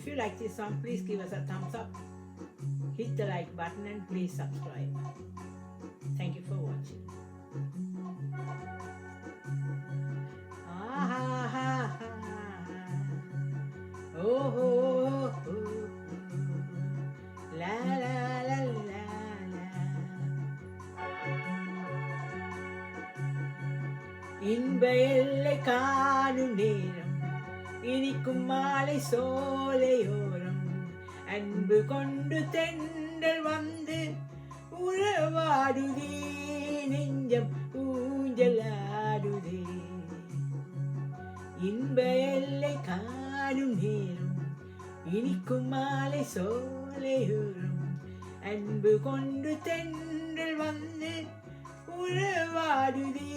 If you like this song, please give us a thumbs up, hit the like button, and please subscribe. Thank you for watching. Oh, oh, oh, la la la la la. இன்ப எல்லை காணும் நேரம் இனிக்கும் மாலை சோலையோரம் அன்பு கொண்டு தென்றல் வந்து உறவாடுதே நெஞ்சம் ஊஞ்சலாடுதே. இன்ப எல்லை காணும் நேரம் இனிக்கும் மாலை சோலையோரம் அன்பு கொண்டு தென்றல் வந்து உறவாடுதே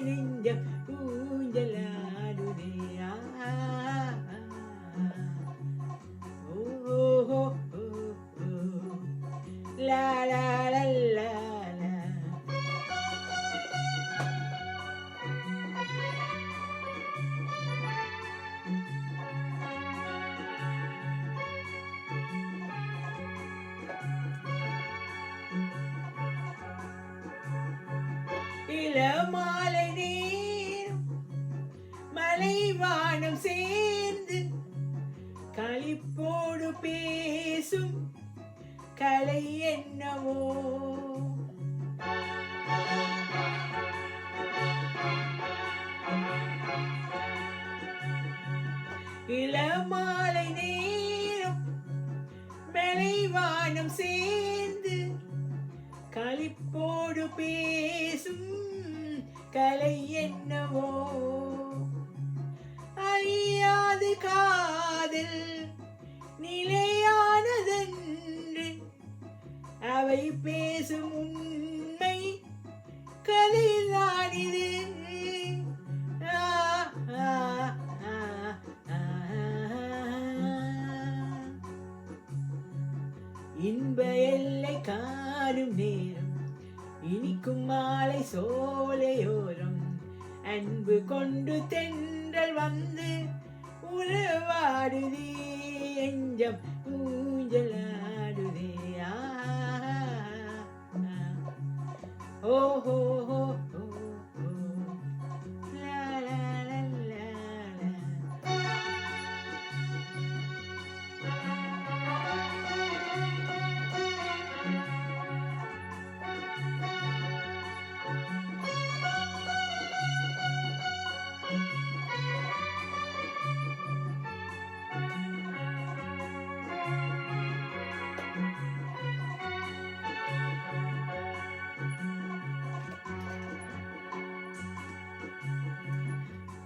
நெஞ்சம் ஊஞ்சலாடுதே. ஓ லா லா லா லா லா. இளமாலை நேரம் மலைவானம் சேர்ந்து களிப்போடு பேசும் கலை என்னவோ. இளமாலை நேரம் மலைவானம் சேர்ந்து களிப்போடு பேசும் கலை என்னவோ. அழியாது காதல் நிலையானதென்று அவை பேசும் உண்மை கதைதான் இது. இன்ப எல்லை காணும் நேரம் இனிக்கும் மாலை சோலையோரம் அன்பு கொண்டு தென்றல் வந்து உறவாடுதே நெஞ்சம் ஊஞ்சலாடுதே. ஓஹோ லா லா லா லா லா.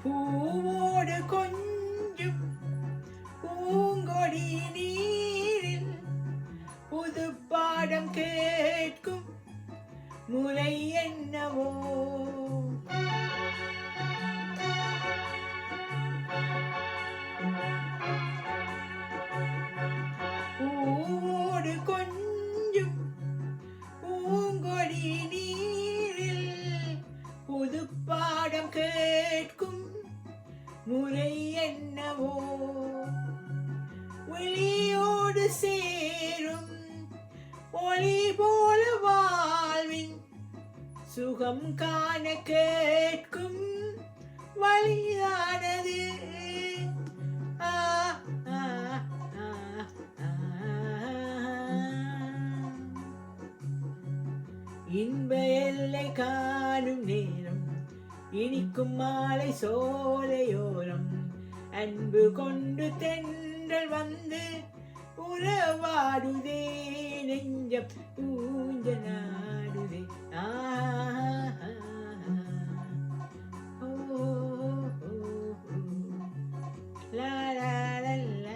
பூவோடு கொஞ்சம் பூங்கொடி நீரில் புது பாடம் கேட்கும் முறை என்னவோ. பூவோடு கொஞ்சம் பூங்கொடி நீரில் புது பாடம் கேட்கும் முறை என்னவோ. ஒளியோடு சேரும் ஒளி போல வாழ்வின் சுகம் காண கேட்கும் வழியானது. இன்ப எல்லை காணும் நேரம் இனிக்கும் மாலை சோலையோரம் அன்பு கொண்டு தென்றல் வந்து உறவாடுதே நெஞ்சம் ஊஞ்சலாடுதே. லா லா லா லா லா.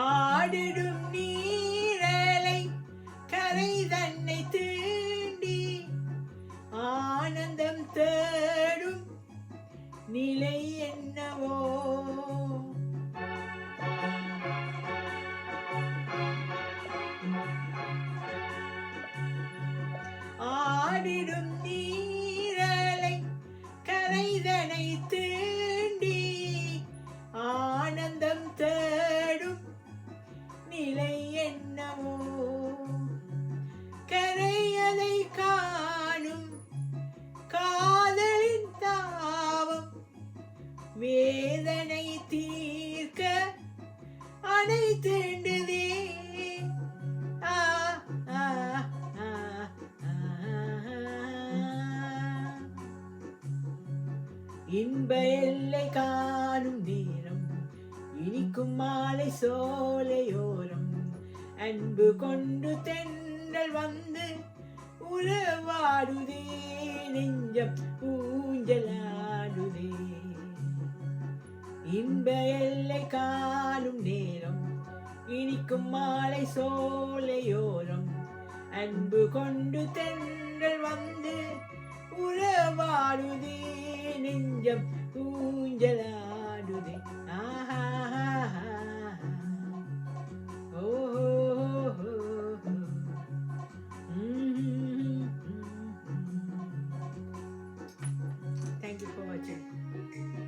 ஆடிடும் நீரலை கரை தன்னை தீண்டி ஆனந்தம் தேடும் நிலை என்னவோ. ஆடிடும் நீரலை கரைதனை தீண்டி ஆனந்தம் தேடும் நிலை என்னவோ. கரையதை காணும் காதலின் தாவம் வேதனை தீர்க்க அணை தீண்டுதே. ஆ ஆ ஆ ஆ. இன்ப எல்லை காணும் நேரம் இனிக்கும் மாலை சோலையோரம் அன்பு கொண்டு தென்றல் வந்து உறவாடுதே. நெஞ்சம் ஊஞ்சலாடுதே. இன்ப எல்லை காணும் நேரம் இனிக்கும் மாலை சோலையோரம் அன்பு கொண்டு தென்றல் வந்து உறவாடுதே. நெஞ்சம் ஊஞ்சலாடுதே. ஆஹா Thank you for watching.